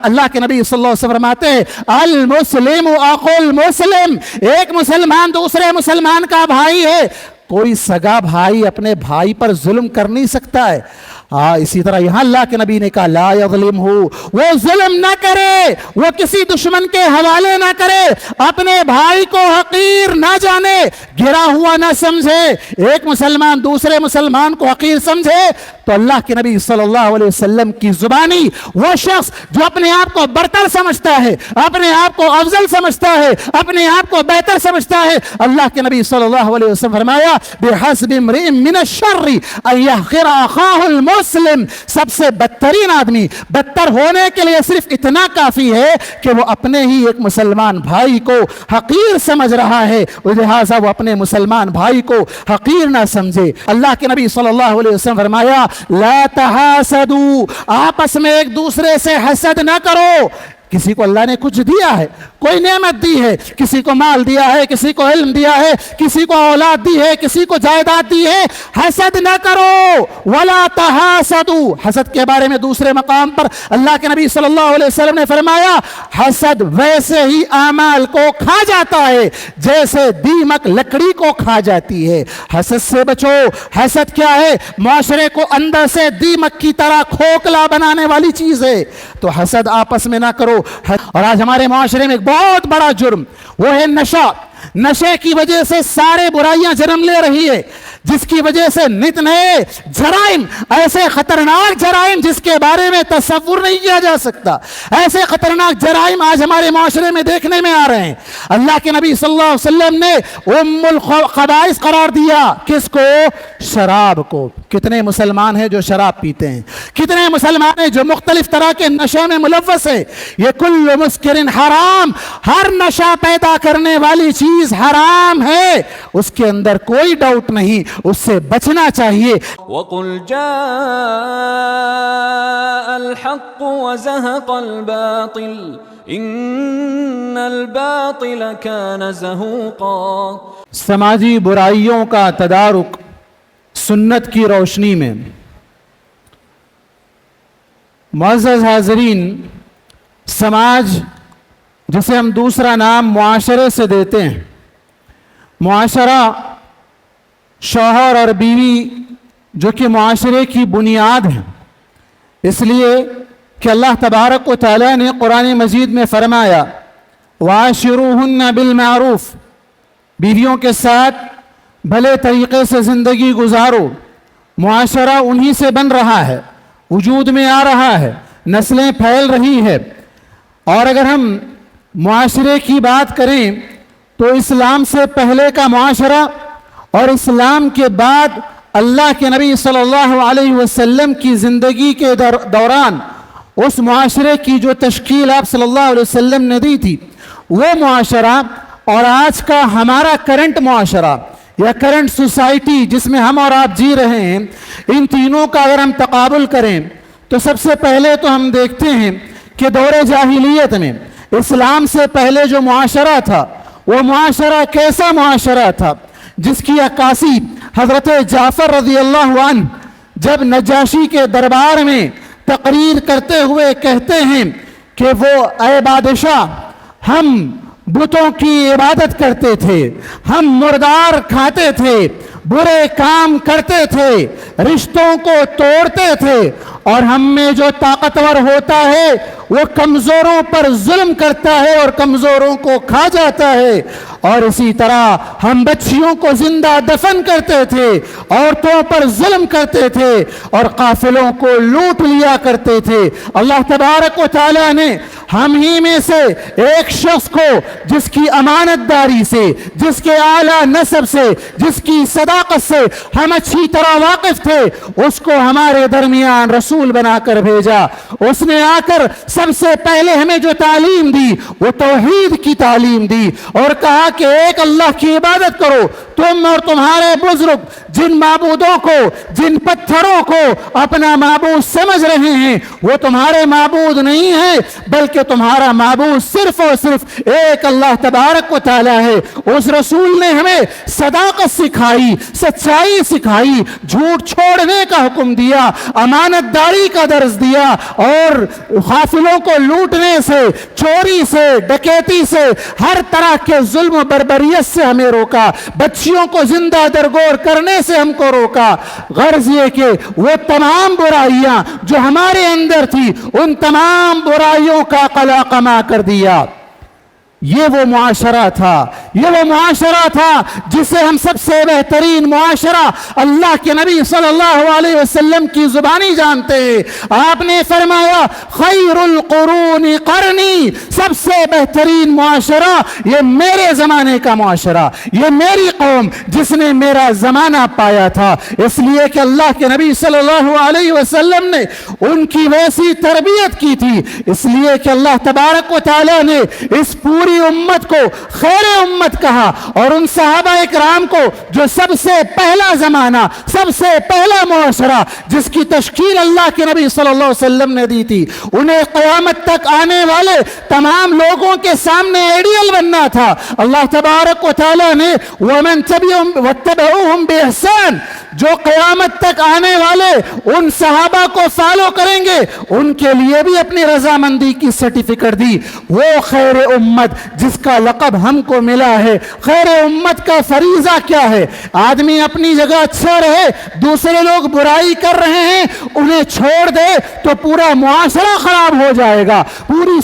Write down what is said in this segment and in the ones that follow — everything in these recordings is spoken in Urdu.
اللہ کے نبی صلی اللہ علیہ وسلم فرماتے ہیں المسلم اخو المسلم، ایک مسلمان دوسرے مسلمان کا بھائی ہے، کوئی سگا بھائی اپنے بھائی پر ظلم کر نہیں سکتا ہے۔ اسی طرح یہاں اللہ کے نبی نے کہا لا یظلمہ، وہ ظلم نہ کرے، وہ کسی دشمن کے حوالے نہ کرے، اپنے بھائی کو حقیر نہ جانے، گرا ہوا نہ سمجھے۔ ایک مسلمان دوسرے مسلمان کو حقیر سمجھے تو اللہ کے نبی صلی اللہ علیہ وسلم کی زبانی وہ شخص جو اپنے آپ کو برتر سمجھتا ہے، اپنے آپ کو افضل سمجھتا ہے، اپنے آپ کو بہتر سمجھتا ہے، اللہ کے نبی صلی اللہ علیہ وسلم فرمایا بحسب امرئ من الشر ان يحقر اخاه المسلم، سب سے بدترین آدمی بدتر ہونے کے لیے صرف اتنا کافی ہے کہ وہ اپنے ہی ایک مسلمان بھائی کو حقیر سمجھ رہا ہے، لہذا وہ اپنے مسلمان بھائی کو حقیر نہ سمجھے۔ اللہ کے نبی صلی اللہ علیہ وسلم فرمایا لا تحاسدوا، آپس میں ایک دوسرے سے حسد نہ کرو۔ کسی کو اللہ نے کچھ دیا ہے، کوئی نعمت دی ہے، کسی کو مال دیا ہے، کسی کو علم دیا ہے، کسی کو اولاد دی ہے، کسی کو جائیداد دی ہے، حسد نہ کرو۔ ولا تحاسدوا، حسد کے بارے میں دوسرے مقام پر اللہ کے نبی صلی اللہ علیہ وسلم نے فرمایا حسد ویسے ہی اعمال کو کھا جاتا ہے جیسے دیمک لکڑی کو کھا جاتی ہے۔ حسد سے بچو۔ حسد کیا ہے؟ معاشرے کو اندر سے دیمک کی طرح کھوکھلا بنانے والی چیز ہے، تو حسد آپس میں نہ کرو۔ اور آج ہمارے معاشرے میں ایک بہت بڑا جرم وہ ہے نشہ۔ نشے کی وجہ سے سارے برائیاں جنم لے رہی ہے، جس کی وجہ سے نت نئے جرائم، ایسے خطرناک جرائم جس کے بارے میں تصور نہیں کیا جا سکتا، ایسے خطرناک جرائم آج ہمارے معاشرے میں دیکھنے میں آ رہے ہیں۔ اللہ کے نبی صلی اللہ علیہ وسلم نے ام الخبائث قرار دیا کس کو؟ شراب کو۔ کتنے مسلمان ہیں جو شراب پیتے ہیں؟ کتنے مسلمان ہیں جو مختلف طرح کے نشے میں ملوث ہیں؟ یہ کل مسکر حرام، ہر نشہ پیدا کرنے والی چیز حرام ہے، اس کے اندر کوئی ڈاؤٹ نہیں، اس سے بچنا چاہیے۔ وَقُلْ جَاءَ الْحَقُّ وَزَهَقَ الْبَاطِلُ إِنَّ الْبَاطِلَ كَانَ زَهُوقًا۔ سماجی برائیوں کا تدارک سنت کی روشنی میں۔ معزز حاضرین، سماج جسے ہم دوسرا نام معاشرے سے دیتے ہیں، معاشرہ شوہر اور بیوی جو کہ معاشرے کی بنیاد ہیں، اس لیے کہ اللہ تبارک و تعالی نے قرآن مجید میں فرمایا وَعَاشِرُوهُنَّ بِالْمَعْرُوفِ، بیویوں کے ساتھ بھلے طریقے سے زندگی گزارو۔ معاشرہ انہی سے بن رہا ہے، وجود میں آ رہا ہے، نسلیں پھیل رہی ہے۔ اور اگر ہم معاشرے کی بات کریں تو اسلام سے پہلے کا معاشرہ اور اسلام کے بعد اللہ کے نبی صلی اللہ علیہ وسلم کی زندگی کے دوران اس معاشرے کی جو تشکیل آپ صلی اللہ علیہ وسلم نے دی تھی، وہ معاشرہ اور آج کا ہمارا کرنٹ معاشرہ یا کرنٹ سوسائٹی جس میں ہم اور آپ جی رہے ہیں، ان تینوں کا اگر ہم تقابل کریں تو سب سے پہلے تو ہم دیکھتے ہیں کہ دور جاہلیت میں اسلام سے پہلے جو معاشرہ تھا وہ معاشرہ کیسا معاشرہ تھا، جس کی عکاسی حضرت جعفر رضی اللہ عنہ جب نجاشی کے دربار میں تقریر کرتے ہوئے کہتے ہیں کہ وہ اے بادشاہ، ہم بتوں کی عبادت کرتے تھے، ہم مردار کھاتے تھے، برے کام کرتے تھے، رشتوں کو توڑتے تھے، اور ہم میں جو طاقتور ہوتا ہے وہ کمزوروں پر ظلم کرتا ہے اور کمزوروں کو کھا جاتا ہے، اور اسی طرح ہم بچیوں کو زندہ دفن کرتے تھے، عورتوں پر ظلم کرتے تھے اور قافلوں کو لوٹ لیا کرتے تھے۔ اللہ تبارک و تعالی نے ہم ہی میں سے ایک شخص کو جس کی امانت داری سے، جس کے اعلیٰ نسب سے، جس کی صداقت سے ہم اچھی طرح واقف تھے، اس کو ہمارے درمیان رسول بنا کر بھیجا۔ اس نے آ کر سب سے پہلے ہمیں جو تعلیم دی وہ توحید کی تعلیم دی اور کہا کہ ایک اللہ کی عبادت کرو، تم اور تمہارے بزرگ جن معبودوں کو، جن پتھروں کو اپنا معبود سمجھ رہے ہیں، وہ تمہارے معبود نہیں ہیں، بلکہ تمہارا معبود صرف اور صرف ایک اللہ تبارک و تعالی ہے۔ اس رسول نے ہمیں صداقت سکھائی، سچائی سکھائی، جھوٹ چھوڑنے کا حکم دیا، امانت داری کا درس دیا، اور غافلوں کو لوٹنے سے، چوری سے، ڈکیتی سے، ہر طرح کے ظلم و بربریت سے ہمیں روکا، بچیوں کو زندہ درگور کرنے سے ہم کو روکا۔ غرض یہ کہ وہ تمام برائیاں جو ہمارے اندر تھی، ان تمام برائیوں کا قلاقمہ کر دیا۔ یہ وہ معاشرہ تھا، یہ وہ معاشرہ تھا جسے ہم سب سے بہترین معاشرہ اللہ کے نبی صلی اللہ علیہ وسلم کی زبانی جانتے ہیں۔ آپ نے فرمایا خیر القرون قرنی، سب سے بہترین معاشرہ یہ میرے زمانے کا معاشرہ، یہ میری قوم جس نے میرا زمانہ پایا تھا۔ اس لیے کہ اللہ کے نبی صلی اللہ علیہ وسلم نے ان کی ویسی تربیت کی تھی، اس لیے کہ اللہ تبارک و تعالی نے اس پوری امت کو خیر امت کہا، اور ان صحابہ اکرام کو جو سب سے پہلا زمانہ، سب سے پہلا معاشرہ جس کی تشکیل اللہ کے نبی صلی اللہ علیہ وسلم نے دی تھی، انہیں قیامت تک آنے والے تمام لوگوں کے سامنے ایڈیل بننا تھا۔ اللہ تبارک و تعالی نے وَمَن تَبِعُهُمْ وَاتَّبَعُوهُمْ بِإِحْسَانٍ، جو قیامت تک آنے والے ان صحابہ کو فالو کریں گے ان کے لیے بھی اپنی رضامندی کی سرٹیفکیٹ دی۔ وہ خیر امت جس کا لقب ہم کو ملا ہے۔ خیر امت کا فریضہ کیا ہے؟ آدمی اپنی جگہ اچھا رہے، دوسرے لوگ برائی کر رہے ہیں انہیں چھوڑ دے تو پورا معاشرہ خراب ہو جائے گا، پوری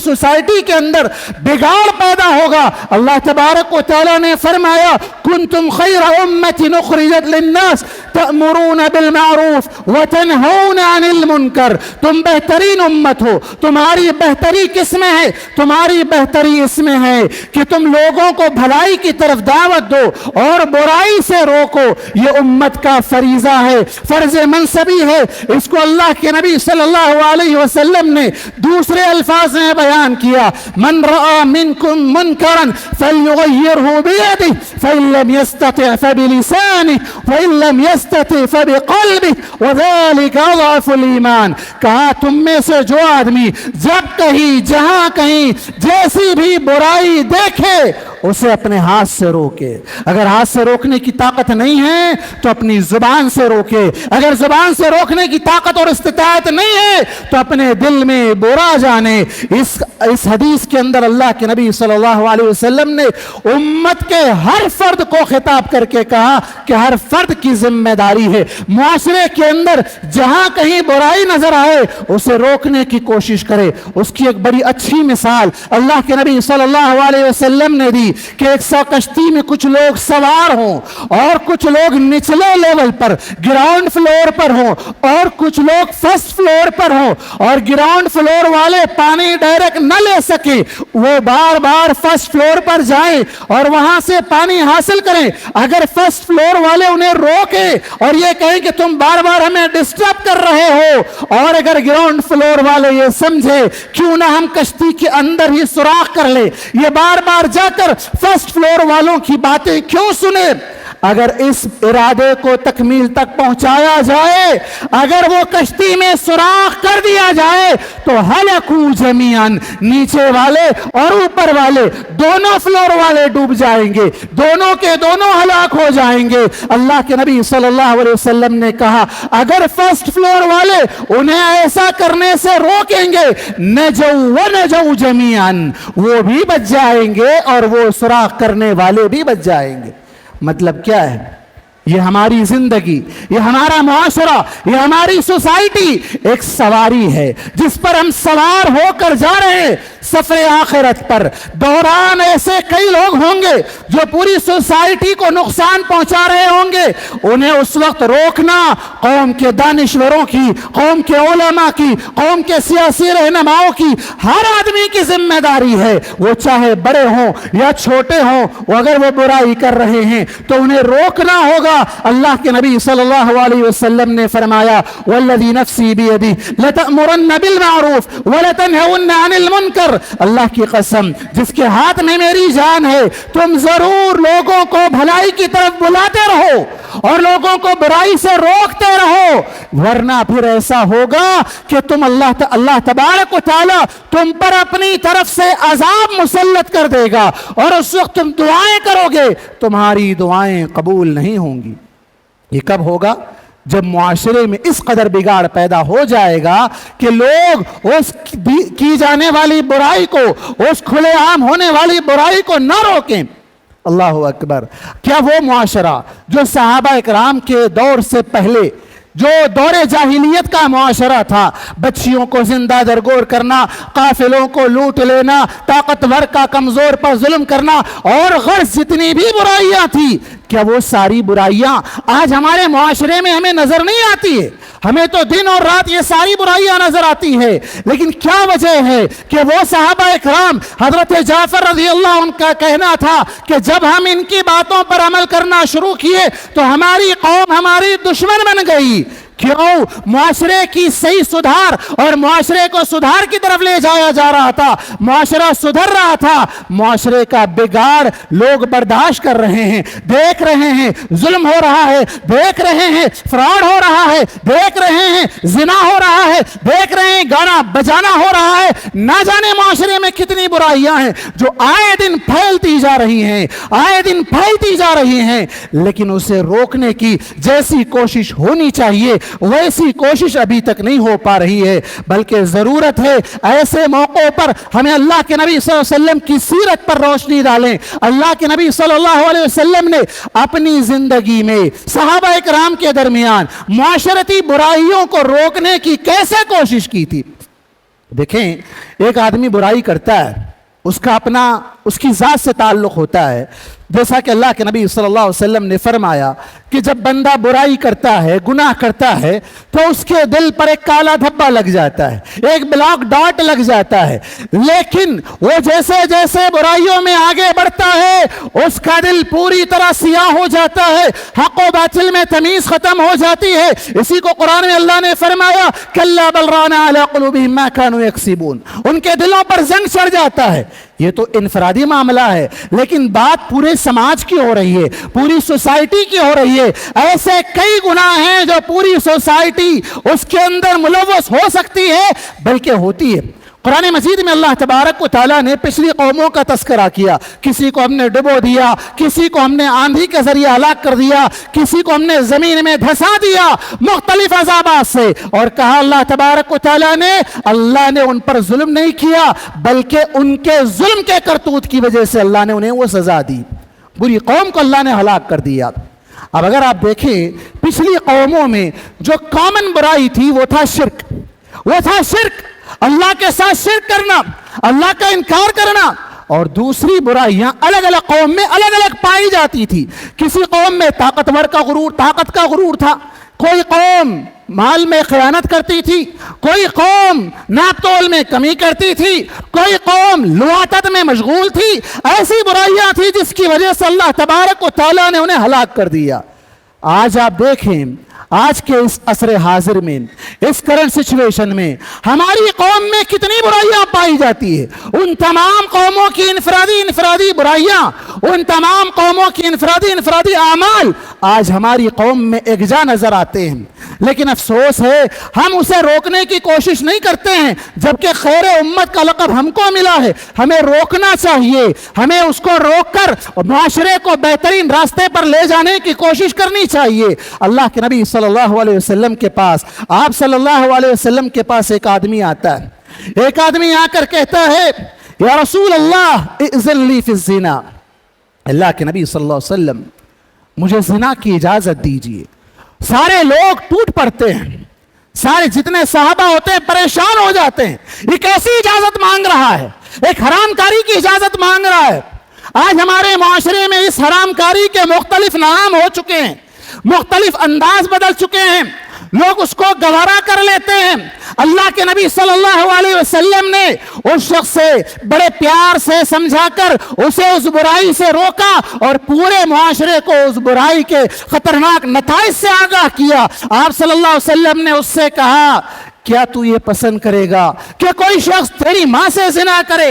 سوسائٹی کے اندر بگاڑ پیدا ہوگا۔ اللہ تبارک و تعالی نے فرمایا کنتم خیر امت اخرجت للناس تأمرون بالمعروف وتنہون عن المنکر، تم بہترین امت ہو۔ تمہاری بہتری کس میں ہے؟ تمہاری بہتری اس میں ہے کہ تم لوگوں کو بھلائی کی طرف دعوت دو اور برائی سے روکو۔ یہ امت کا فریضہ ہے، فرض منصبی ہے۔ اس کو اللہ کے نبی صلی اللہ علیہ وسلم نے دوسرے الفاظ میں بیان کیا، من رأى منکم منکرا فلیغیرہ بیدہ فإن لم یستطع فبلسانہ فإن لم یستطع فبقلبہ وذلک اضعف الایمان۔ کہا تم میں سے جو آدمی جب کہیں، جہاں کہیں، جیسی بھی برائی دیکھے اسے اپنے ہاتھ سے روکے۔ اگر ہاتھ سے روکنے کی طاقت نہیں ہے تو اپنی زبان سے روکے، اگر زبان سے روکنے کی طاقت اور استطاعت نہیں ہے تو اپنے دل میں برا جانے۔ اس حدیث کے اندر اللہ کے نبی صلی اللہ علیہ وسلم نے امت کے ہر فرد کو خطاب کر کے کہا کہ ہر فرد کی ذمہ داری ہے معاشرے کے اندر جہاں کہیں برائی نظر آئے اسے روکنے کی کوشش کرے۔ اس کی ایک بڑی اچھی مثال اللہ کے نبی صلی اللہ علیہ وسلم نے دی کہ ایک کشتی میں کچھ لوگ سوار ہوں اور کچھ لوگ نچلے لیول پر گراؤنڈ فلور پر ہوں اور کچھ لوگ فرسٹ فلور پر ہوں، اور گراؤنڈ فلور والے پانی ڈائریکٹ نہ لے سکے، وہ بار بار فرسٹ فلور پر جائیں اور وہاں سے پانی حاصل کریں۔ اگر فرسٹ فلور والے انہیں روکیں اور یہ کہیں کہ تم بار بار ہمیں ڈسٹرب کر رہے ہو، اور اگر گراؤنڈ فلور والے یہ سمجھے کیوں نہ ہم کشتی کے اندر ہی سوراخ کر لیں، یہ بار بار جا کر فرسٹ فلور والوں کی باتیں کیوں سنے؟ اگر اس ارادے کو تکمیل تک پہنچایا جائے، اگر وہ کشتی میں سوراخ کر دیا جائے تو ہلکوا جمیعاً، نیچے والے اور اوپر والے دونوں فلور والے ڈوب جائیں گے، دونوں کے دونوں ہلاک ہو جائیں گے۔ اللہ کے نبی صلی اللہ علیہ وسلم نے کہا اگر فرسٹ فلور والے انہیں ایسا کرنے سے روکیں گے نجو ونجو جمیعاً، وہ بھی بچ جائیں گے اور وہ سوراخ کرنے والے بھی بچ جائیں گے۔ مطلب کیا ہے؟ یہ ہماری زندگی، یہ ہمارا معاشرہ، یہ ہماری سوسائٹی ایک سواری ہے جس پر ہم سوار ہو کر جا رہے ہیں سفر آخرت پر۔ دوران ایسے کئی لوگ ہوں گے جو پوری سوسائٹی کو نقصان پہنچا رہے ہوں گے، انہیں اس وقت روکنا قوم کے دانشوروں کی، قوم کے علماء کی، قوم کے سیاسی رہنماؤں کی، ہر آدمی کی ذمہ داری ہے، وہ چاہے بڑے ہوں یا چھوٹے ہوں، اگر وہ برائی کر رہے ہیں تو انہیں روکنا ہوگا۔ اللہ کے نبی صلی اللہ علیہ وسلم نے فرمایا والذی نفسی بیدہ لتأمرن بالمعروف ولتنہون عن المنکر اللہ کی قسم جس کے ہاتھ میں میری جان ہے، تم ضرور لوگوں کو بھلائی کی طرف بلاتے رہو اور لوگوں کو برائی سے روکتے رہو، ورنہ پھر ایسا ہوگا کہ تم اللہ تبارک و تعالی تم پر اپنی طرف سے عذاب مسلط کر دے گا، اور اس وقت تم دعائیں کرو گے، تمہاری دعائیں قبول نہیں ہوں گی۔ یہ کب ہوگا؟ جب معاشرے میں اس قدر بگاڑ پیدا ہو جائے گا کہ لوگ اس کی جانے والی برائی کو، اس کھلے عام ہونے والی برائی کو نہ روکیں۔ اللہ اکبر! کیا وہ معاشرہ جو صحابہ اکرام کے دور سے پہلے، جو دور جاہلیت کا معاشرہ تھا، بچیوں کو زندہ درگور کرنا، قافلوں کو لوٹ لینا، طاقتور کا کمزور پر ظلم کرنا، اور غرض جتنی بھی برائیاں تھیں، کیا وہ ساری برائیاں آج ہمارے معاشرے میں ہمیں نظر نہیں آتی ہے؟ ہمیں تو دن اور رات یہ ساری برائیاں نظر آتی ہے، لیکن کیا وجہ ہے کہ وہ صحابہ اکرام، حضرت جعفر رضی اللہ عنہ کا کہنا تھا کہ جب ہم ان کی باتوں پر عمل کرنا شروع کیے تو ہماری قوم ہماری دشمن بن گئی۔ کیوں؟ معاشرے کی صحیح سدھار اور معاشرے کو سدھار کی طرف لے جایا جا رہا تھا، معاشرہ سدھر رہا تھا، معاشرے کا بگاڑ لوگ برداشت کر رہے ہیں، دیکھ رہے ہیں ظلم ہو رہا ہے، دیکھ رہے ہیں فراڈ ہو رہا ہے، دیکھ رہے ہیں زنا ہو رہا ہے، دیکھ رہے ہیں گانا بجانا ہو رہا ہے، نہ جانے معاشرے میں کتنی برائیاں ہیں جو آئے دن پھیلتی جا رہی ہیں، آئے دن پھیلتی جا رہی ہیں، لیکن اسے روکنے کی جیسی کوشش ہونی چاہیے ویسی کوشش ابھی تک نہیں ہو پا رہی ہے، بلکہ ضرورت ہے ایسے موقعوں پر ہمیں اللہ کے نبی صلی اللہ علیہ وسلم کی سیرت پر روشنی ڈالیں۔ اللہ کے نبی صلی اللہ علیہ وسلم نے اپنی زندگی میں صحابہ اکرام کے درمیان معاشرتی برائیوں کو روکنے کی کیسے کوشش کی تھی۔ دیکھیں، ایک آدمی برائی کرتا ہے، اس کا اپنا اس کی ذات سے تعلق ہوتا ہے، جیسا کہ اللہ کے نبی صلی اللہ علیہ وسلم نے فرمایا کہ جب بندہ برائی کرتا ہے، گناہ کرتا ہے، تو اس کے دل پر ایک کالا دھبا لگ جاتا ہے، ایک بلاک ڈاٹ لگ جاتا ہے، لیکن وہ جیسے جیسے برائیوں میں آگے بڑھتا ہے اس کا دل پوری طرح سیاہ ہو جاتا ہے، حق و باطل میں تمیز ختم ہو جاتی ہے۔ اسی کو قرآن میں اللہ نے فرمایا کَلَّا بَلْ رَانَ عَلَىٰ قُلُوبِهِم مَّا كَانُوا يَكْسِبُونَ، ان کے دلوں پر زنگ چڑھ جاتا ہے۔ یہ تو انفرادی معاملہ ہے، لیکن بات پورے سماج کی ہو رہی ہے، پوری سوسائٹی کی ہو رہی ہے۔ ایسے کئی گناہ ہیں جو پوری سوسائٹی اس کے اندر ملوث ہو سکتی ہے، بلکہ ہوتی ہے۔ قرآن مجید میں اللہ تبارک و تعالیٰ نے پچھلی قوموں کا تذکرہ کیا، کسی کو ہم نے ڈبو دیا، کسی کو ہم نے آندھی کے ذریعے ہلاک کر دیا، کسی کو ہم نے زمین میں دھسا دیا مختلف عذابات سے، اور کہا اللہ تبارک و تعالیٰ نے اللہ نے ان پر ظلم نہیں کیا، بلکہ ان کے ظلم کے کرتوت کی وجہ سے اللہ نے انہیں وہ سزا دی، بری قوم کو اللہ نے ہلاک کر دیا۔ اب اگر آپ دیکھیں پچھلی قوموں میں جو کامن برائی تھی وہ تھا شرک، وہ تھا شرک، اللہ کے ساتھ شرک کرنا، اللہ کا انکار کرنا، اور دوسری برائیاں الگ الگ قوم میں الگ الگ پائی جاتی تھی۔ کسی قوم میں طاقت کا غرور تھا، کوئی قوم مال میں خیانت کرتی تھی، کوئی قوم ناپ تول میں کمی کرتی تھی، کوئی قوم لواطت میں مشغول تھی۔ ایسی برائیاں تھی جس کی وجہ سے اللہ تبارک و تعالیٰ نے انہیں ہلاک کر دیا۔ آج آپ دیکھیں، آج کے اس عصر حاضر میں، اس کرنٹ سچویشن میں ہماری قوم میں کتنی برائیاں پائی جاتی ہے۔ ان تمام قوموں کی انفرادی برائیاں، ان تمام قوموں کی انفرادی اعمال آج ہماری قوم میں یکجا نظر آتے ہیں، لیکن افسوس ہے ہم اسے روکنے کی کوشش نہیں کرتے ہیں، جبکہ خیر امت کا لقب ہم کو ملا ہے۔ ہمیں روکنا چاہیے، ہمیں اس کو روک کر معاشرے کو بہترین راستے پر لے جانے کی کوشش کرنی چاہیے۔ اللہ کے نبی صلی اللہ علیہ وسلم کے پاس، آپ صلی اللہ علیہ وسلم کے پاس ایک آدمی آتا ہے، ایک آدمی آ کر کہتا ہے یا رسول اللہ اذن لی فی الزنا، اللہ کے نبی صلی اللہ علیہ وسلم مجھے زنا کی اجازت دیجیے۔ سارے لوگ ٹوٹ پڑتے ہیں، سارے جتنے صحابہ ہوتے ہیں پریشان ہو جاتے ہیں، یہ کیسی اجازت مانگ رہا ہے، ایک حرام کاری کی اجازت مانگ رہا ہے۔ آج ہمارے معاشرے میں اس حرام کاری کے مختلف نام ہو چکے ہیں، مختلف انداز بدل چکے ہیں، لوگ اس کو گوارا کر لیتے ہیں۔ اللہ کے نبی صلی اللہ علیہ وسلم نے اس شخص سے بڑے پیار سے سمجھا کر اسے اس برائی سے روکا اور پورے معاشرے کو اس برائی کے خطرناک نتائج سے آگاہ کیا۔ آپ صلی اللہ علیہ وسلم نے اس سے کہا کیا تو یہ پسند کرے گا کہ کوئی شخص تیری ماں سے زنا کرے،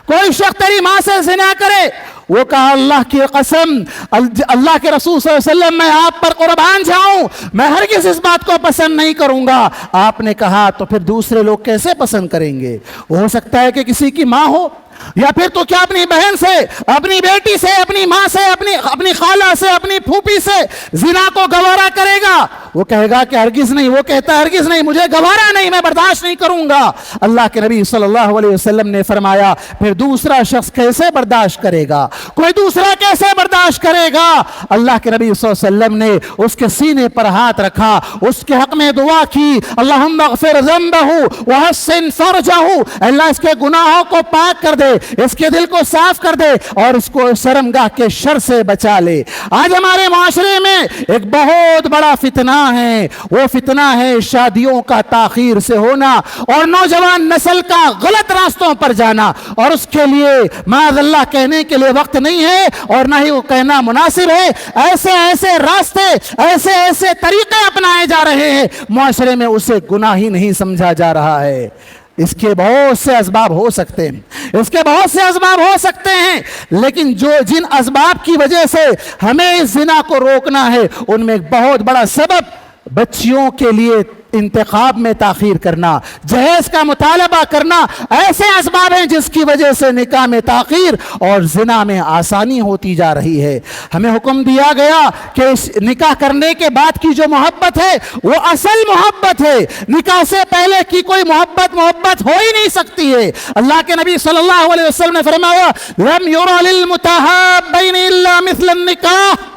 کوئی شخص تیری ماں سے زنا کرے؟ وہ کہا اللہ کی قسم، اللہ کے رسول صلی اللہ علیہ وسلم میں آپ پر قربان جاؤں، میں ہرگز اس بات کو پسند نہیں کروں گا۔ آپ نے کہا تو پھر دوسرے لوگ کیسے پسند کریں گے؟ ہو سکتا ہے کہ کسی کی ماں ہو، یا پھر تو کیا اپنی بہن سے، اپنی بیٹی سے، اپنی ماں سے، اپنی خالہ سے، اپنی پھوپھی سے زنا کو گوارا کرے گا؟ وہ کہے گا کہ ہرگز نہیں، وہ کہتا ہے ہرگز نہیں، مجھے گوارا نہیں، میں برداشت نہیں کروں گا۔ اللہ کے نبی صلی اللہ علیہ وسلم نے فرمایا پھر دوسرا شخص کیسے برداشت کرے گا؟ کوئی دوسرا کیسے برداشت کرے گا؟ اللہ کے نبی صلی اللہ علیہ وسلم نے اس کے سینے پر ہاتھ رکھا، اس کے حق میں دعا کی، اللہم اغفر ذنبہ وحسن فرجہ، اللہ اس کے گناہوں کو پاک کر دے، اس کے دل کو صاف کر دے اور اس کو شرمگاہ کے شر سے بچا لے۔ آج ہمارے معاشرے میں ایک بہت بڑا فتنہ ہے، وہ فتنہ ہے شادیوں کا تاخیر سے ہونا اور نوجوان نسل کا غلط راستوں پر جانا، اور اس کے لیے معاذ اللہ کہنے کے لیے وقت نہیں ہے اور نہ ہی وہ کہنا مناسب ہے۔ ایسے ایسے راستے، ایسے ایسے طریقے اپنائے جا رہے ہیں، معاشرے میں اسے گناہ ہی نہیں سمجھا جا رہا ہے۔ اس کے بہت سے اسباب ہو سکتے ہیں، اس کے بہت سے اسباب ہو سکتے ہیں، لیکن جن اسباب کی وجہ سے ہمیں اس زنا کو روکنا ہے، ان میں ایک بہت بڑا سبب بچیوں کے لیے انتخاب میں تاخیر کرنا، جہیز کا مطالبہ کرنا، ایسے اسباب ہیں جس کی وجہ سے نکاح میں تاخیر اور زنا میں آسانی ہوتی جا رہی ہے۔ ہمیں حکم دیا گیا کہ اس نکاح کرنے کے بعد کی جو محبت ہے وہ اصل محبت ہے، نکاح سے پہلے کی کوئی محبت ہو ہی نہیں سکتی ہے۔ اللہ کے نبی صلی اللہ علیہ وسلم نے فرمایا لم یرى للمتحابین الا مثل النکاح،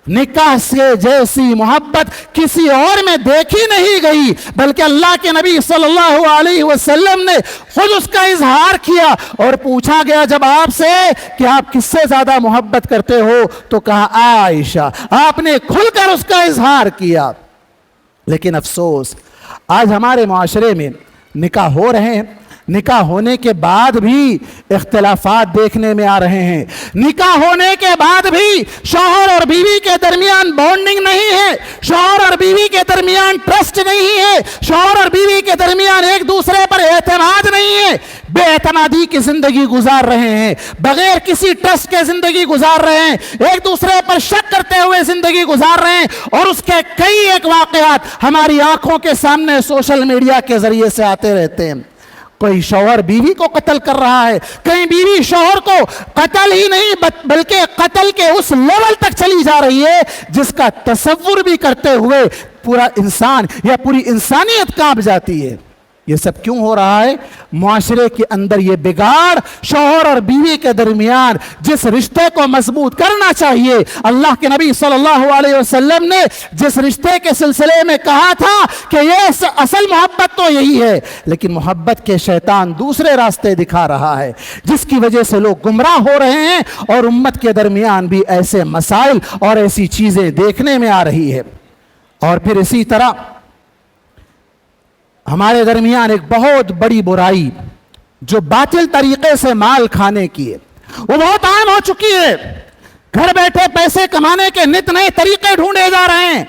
نکاح سے جیسی محبت کسی اور میں دیکھی نہیں گئی، بلکہ اللہ کے نبی صلی اللہ علیہ وسلم نے خود اس کا اظہار کیا، اور پوچھا گیا جب آپ سے کہ آپ کس سے زیادہ محبت کرتے ہو تو کہا عائشہ، آپ نے کھل کر اس کا اظہار کیا۔ لیکن افسوس آج ہمارے معاشرے میں نکاح ہو رہے ہیں، نکاح ہونے کے بعد بھی اختلافات دیکھنے میں آ رہے ہیں، نکاح ہونے کے بعد بھی شوہر اور بیوی کے درمیان بانڈنگ نہیں ہے، شوہر اور بیوی کے درمیان ٹرسٹ نہیں ہے، شوہر اور بیوی کے درمیان ایک دوسرے پر اعتماد نہیں ہے، بے اعتمادی کی زندگی گزار رہے ہیں، بغیر کسی ٹرسٹ کے زندگی گزار رہے ہیں، ایک دوسرے پر شک کرتے ہوئے زندگی گزار رہے ہیں، اور اس کے کئی ایک واقعات ہماری آنکھوں کے سامنے سوشل میڈیا کے ذریعے سے آتے رہتے ہیں۔ کوئی شوہر بیوی کو قتل کر رہا ہے، کہیں بیوی شوہر کو قتل ہی نہیں بلکہ قتل کے اس لیول تک چلی جا رہی ہے جس کا تصور بھی کرتے ہوئے پورا انسان یا پوری انسانیت کانپ جاتی ہے۔ یہ سب کیوں ہو رہا ہے؟ معاشرے کے اندر یہ بگاڑ شوہر اور بیوی کے درمیان جس رشتے کو مضبوط کرنا چاہیے، اللہ کے نبی صلی اللہ علیہ وسلم نے جس رشتے کے سلسلے میں کہا تھا کہ یہ اصل محبت تو یہی ہے، لیکن محبت کے شیطان دوسرے راستے دکھا رہا ہے جس کی وجہ سے لوگ گمراہ ہو رہے ہیں، اور امت کے درمیان بھی ایسے مسائل اور ایسی چیزیں دیکھنے میں آ رہی ہے۔ اور پھر اسی طرح ہمارے درمیان ایک بہت بڑی برائی جو باطل طریقے سے مال کھانے کی ہے، وہ بہت عام ہو چکی ہے۔ گھر بیٹھے پیسے کمانے کے نت نئے طریقے ڈھونڈے جا رہے ہیں،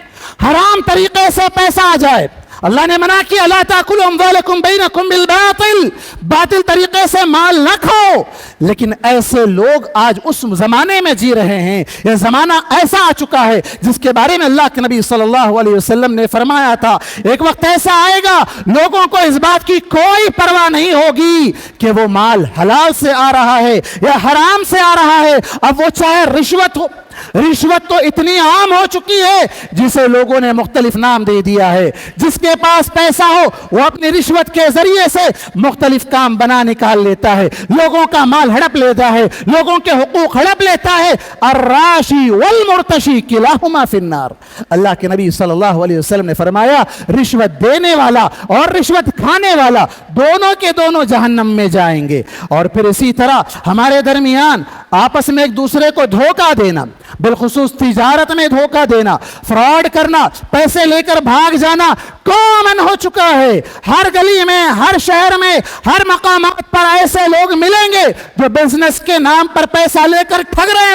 حرام طریقے سے پیسہ آ جائے۔ اللہ نے منع کیا لا تاکلوا اموالکم بینکم بالباطل، باطل طریقے سے مال نہ کھاؤ، لیکن ایسے لوگ آج اس زمانے میں جی رہے ہیں، یہ زمانہ ایسا آ چکا ہے جس کے بارے میں اللہ کے نبی صلی اللہ علیہ وسلم نے فرمایا تھا ایک وقت ایسا آئے گا لوگوں کو اس بات کی کوئی پرواہ نہیں ہوگی کہ وہ مال حلال سے آ رہا ہے یا حرام سے آ رہا ہے، اب وہ چاہے رشوت ہو، رشوت تو اتنی عام ہو چکی ہے جسے لوگوں نے مختلف نام دے دیا ہے۔ جس کے پاس پیسہ ہو وہ اپنی رشوت کے ذریعے سے مختلف کام بنا نکال لیتا ہے، لوگوں کا مال ہڑپ لیتا ہے، لوگوں کے حقوق ہڑپ لیتا ہے۔ الراشی والمرتشی کلاہما فی النار، اللہ کے نبی صلی اللہ علیہ وسلم نے فرمایا رشوت دینے والا اور رشوت کھانے والا دونوں کے دونوں جہنم میں جائیں گے۔ اور پھر اسی طرح ہمارے درمیان آپس میں ایک دوسرے کو دھوکہ دینا، بالخصوص تجارت میں دھوکہ دینا، فراڈ کرنا، پیسے لے کر بھاگ جانا کامن ہو چکا ہے۔ ہر گلی میں، ہر شہر میں، ہر مقامات پر ایسے لوگ ملیں گے جو بزنس کے نام پر پیسہ لے کر ٹھگ رہے ہیں،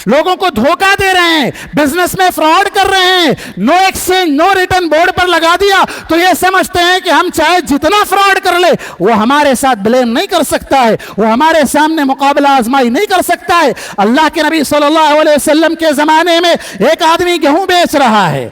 لوگوں کو دھوکہ دے رہے ہیں، بزنس میں فراڈ کر رہے ہیں۔ نو ایکسچینج نو ریٹرن بورڈ پر لگا دیا تو یہ سمجھتے ہیں کہ ہم چاہے جتنا فراڈ کر لے وہ ہمارے ساتھ بلیم نہیں کر سکتا ہے، وہ ہمارے سامنے مقابلہ آزمائی نہیں کر سکتا ہے۔ اللہ کے نبی صلی اللہ علیہ وسلم کے زمانے میں ایک آدمی گیہوں بیچ رہا ہے،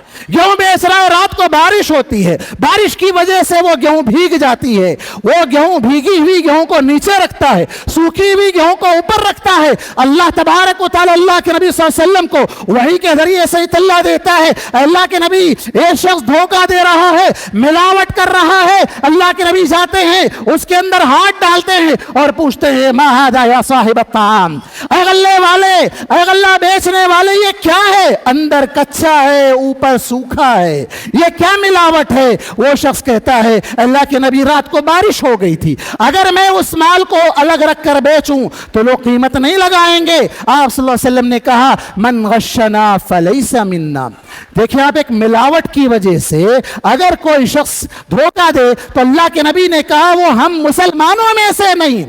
رات کو بارش ہوتی ہے، بارش کی وجہ سے وہ گیہوں بھیگ جاتی ہے، وہ گیہوں بھیگی ہوئی گیہوں کو نیچے رکھتا ہے، سوکھی ہوئی گیہوں کو اوپر رکھتا ہے۔ اللہ تبارک و تعالی اللہ کے نبی صلی اللہ علیہ وسلم کو وحی کے ذریعے سے اطلاع دیتا ہے، اللہ کے نبی ایک شخص دھوکہ دے رہا ہے، ملاوٹ کر رہا ہے۔ اللہ کے نبی جاتے ہیں، اس کے اندر ہاتھ ڈالتے ہیں اور پوچھتے ہیں ما ھذا یا صاحب الطعام، اے غلے والے، اے غلہ بیچنے والے، یہ کیا ہے؟ اندر کچا ہے، اوپر سوکھا ہے، یہ کیا ملاوٹ ہے؟ وہ شخص کہتا ہے اللہ کے نبی رات کو بارش ہو گئی تھی، اگر میں اس مال کو الگ رکھ کر بیچوں تو لوگ قیمت نہیں لگائیں گے۔ آپ صلی اللہ علیہ وسلم نے کہا من غشنا فلیس منا۔ دیکھیں آپ، ایک ملاوٹ کی وجہ سے اگر کوئی شخص دھوکہ دے تو اللہ کے نبی نے کہا وہ ہم مسلمانوں میں سے نہیں۔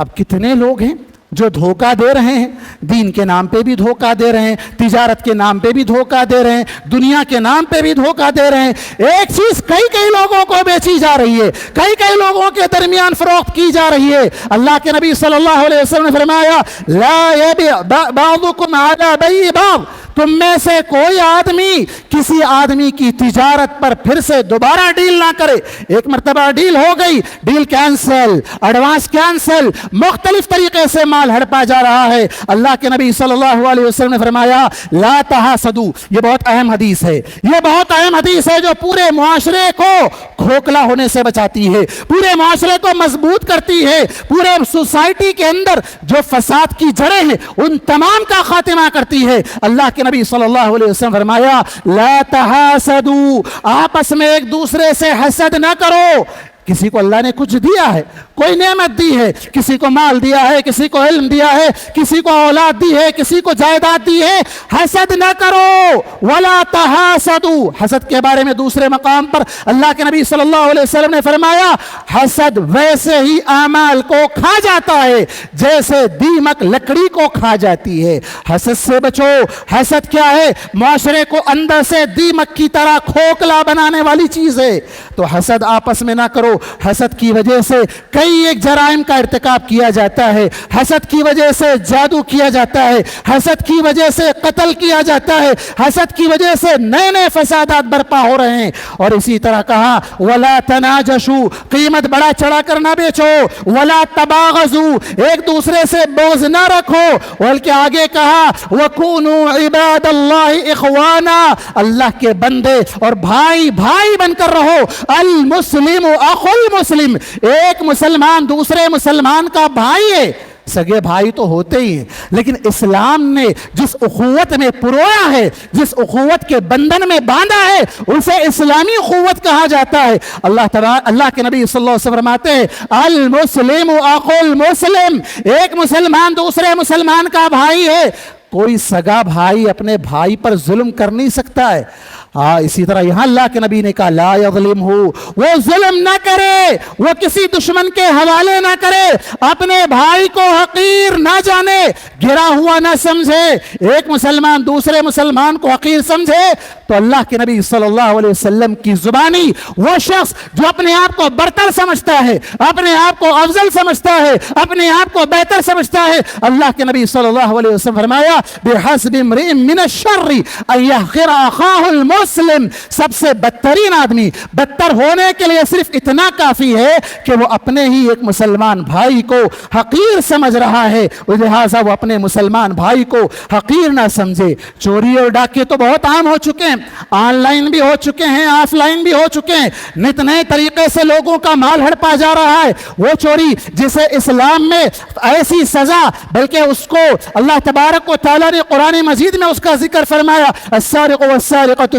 اب کتنے لوگ ہیں جو دھوکہ دے رہے ہیں، دین کے نام پہ بھی دھوکہ دے رہے ہیں، تجارت کے نام پہ بھی دھوکہ دے رہے ہیں، دنیا کے نام پہ بھی دھوکہ دے رہے ہیں۔ ایک چیز کئی لوگوں کو بیچی جا رہی ہے، کئی لوگوں کے درمیان فروخت کی جا رہی ہے۔ اللہ کے نبی صلی اللہ علیہ وسلم نے فرمایا لا یبیع بعضکم علی بیع بعض، تم میں سے کوئی آدمی کسی آدمی کی تجارت پر پھر سے دوبارہ ڈیل نہ کرے۔ ایک مرتبہ ڈیل ہو گئی، ڈیل کینسل، ایڈوانس کینسل، مختلف طریقے سے مال ہڑپا جا رہا ہے۔ اللہ کے نبی صلی اللہ علیہ وسلم نے فرمایا لا تحاسدوا، یہ بہت اہم حدیث ہے، یہ بہت اہم حدیث ہے جو پورے معاشرے کو کھوکھلا ہونے سے بچاتی ہے، پورے معاشرے کو مضبوط کرتی ہے، پورے سوسائٹی کے اندر جو فساد کی جڑیں ہیں ان تمام کا خاتمہ کرتی ہے۔ اللہ کے نبی صلی اللہ علیہ وسلم فرمایا لا تحاسدوا، آپس میں ایک دوسرے سے حسد نہ کرو۔ کسی کو اللہ نے کچھ دیا ہے، کوئی نعمت دی ہے، کسی کو مال دیا ہے، کسی کو علم دیا ہے، کسی کو اولاد دی ہے، کسی کو جائیداد دی ہے، حسد نہ کرو۔ ولا تحاسدوا، حسد کے بارے میں دوسرے مقام پر اللہ کے نبی صلی اللہ علیہ وسلم نے فرمایا حسد ویسے ہی اعمال کو کھا جاتا ہے جیسے دیمک لکڑی کو کھا جاتی ہے۔ حسد سے بچو۔ حسد کیا ہے؟ معاشرے کو اندر سے دیمک کی طرح کھوکھلا بنانے والی چیز ہے۔ تو حسد آپس میں نہ کرو۔ حسد کی وجہ سے کئی ایک جرائم کا ارتکاب کیا جاتا ہے، حسد کی وجہ سے جادو کیا جاتا ہے، حسد کی وجہ سے قتل کیا جاتا ہے، حسد کی وجہ سے نئے فسادات برپا ہو رہے ہیں۔ اور اسی طرح کہا ولا تناجشوا، قیمت بڑا چڑھا کر نہ بیچو، ولا تباغضوا، ایک دوسرے سے بغض نہ رکھو، بلکہ آگے کہا وکونوا عباد اللہ اخوانا، اللہ کے بندے اور بھائی بن کر رہو۔ المسلم اخو المسلم، ایک مسلمان دوسرے مسلمان کا بھائی ہے۔ سگے بھائی تو ہوتے ہی ہیں، لیکن اسلام نے جس اخوت میں پرویا ہے، جس اخوت کے بندھن میں باندھا ہے، اسے اسلامی اخوت کہا جاتا ہے۔ اللہ کے نبی صلی اللہ علیہ وسلم فرماتے ہیں المسلم اخو المسلم، ایک مسلمان دوسرے مسلمان کا بھائی ہے۔ کوئی سگا بھائی اپنے بھائی پر ظلم کر نہیں سکتا ہے۔ اسی طرح یہاں اللہ کے نبی نے کہا لا یظلمہ، وہ ظلم نہ کرے، وہ کسی دشمن کے حوالے نہ کرے، اپنے بھائی کو حقیر نہ جانے، گرا ہوا نہ سمجھے۔ ایک مسلمان دوسرے مسلمان کو حقیر سمجھے تو اللہ کے نبی صلی اللہ علیہ وسلم کی زبانی وہ شخص جو اپنے آپ کو برتر سمجھتا ہے، اپنے آپ کو افضل سمجھتا ہے، اپنے آپ کو بہتر سمجھتا ہے، اللہ کے نبی صلی اللہ علیہ وسلم فرمایا بحسب امرئ من الشر ان يحقر اخاه المسلم، سب سے بدترین آدمی بدتر ہونے کے لیے صرف اتنا کافی ہے کہ وہ اپنے ہی ایک مسلمان بھائی کو حقیر سمجھ رہا ہے، لہٰذا وہ اپنے مسلمان بھائی کو حقیر نہ سمجھے۔ چوری اور ڈاکے تو بہت عام ہو چکے ہیں، آن لائن بھی ہو چکے ہیں، آف لائن بھی ہو چکے ہیں، نت نئے طریقے سے لوگوں کا مال ہڑپا جا رہا ہے۔ وہ چوری جسے اسلام میں ایسی سزا، بلکہ اس کو اللہ تبارک و تعالیٰ نے قرآن مجید میں اس کا ذکر فرمایا السارق والسارقة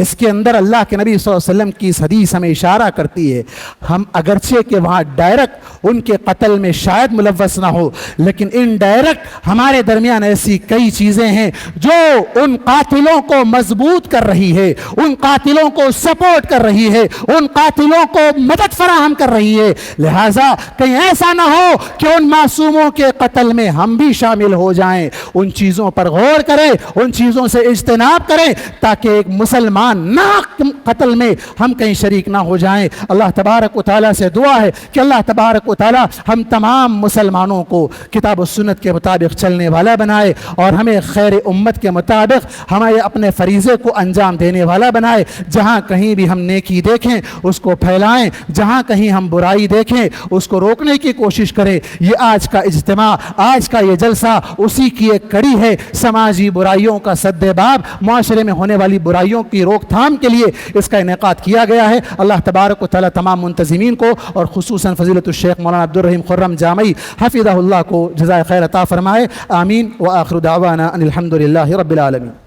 اس کے اندر اللہ کے نبی صلی اللہ علیہ وسلم کی اس حدیث ہمیں اشارہ کرتی ہے، ہم اگرچہ کہ وہاں ڈائریکٹ ان کے قتل میں شاید ملوث نہ ہو، لیکن انڈائریکٹ ہمارے درمیان ایسی کئی چیزیں ہیں جو ان قاتلوں کو مضبوط کر رہی ہے، ان قاتلوں کو سپورٹ کر رہی ہے، ان قاتلوں کو مدد فراہم کر رہی ہے۔ لہٰذا کہیں ایسا نہ ہو کہ ان معصوموں کے قتل میں ہم بھی شامل ہو جائیں۔ ان چیزوں پر غور کریں، ان چیزوں سے اجتناب کریں تاکہ ایک مسلمان ناحق قتل میں ہم کہیں شریک نہ ہو جائیں۔ اللہ تبارک و تعالیٰ سے دعا ہے کہ اللہ تبارک و تعالیٰ ہم تمام مسلمانوں کو کتاب و سنت کے مطابق چلنے والا بنائے، اور ہمیں خیر امت کے مطابق ہمیں اپنے فریضے کو انجام دینے والا بنائے۔ جہاں کہیں بھی ہم نیکی دیکھیں اس کو پھیلائیں، جہاں کہیں ہم برائی دیکھیں اس کو روکنے کی کوشش کریں۔ یہ آج کا اجتماع، آج کا یہ جلسہ اسی کی ایک کڑی ہے۔ سماجی برائیوں کا سد باب، معاشرے میں ہونے والی برائیوں کی روک تھام کے لیے اس کا انعقاد کیا گیا ہے۔ اللہ تبارک و تعالیٰ تمام منتظمین کو اور خصوصاً فضیلت الشیخ مولانا عبدالرحیم خرم جامعی حفظہ اللہ کو جزائے خیر عطا فرمائے۔ آمین۔ وآخر دعوانا ان الحمد للہ رب العالمین۔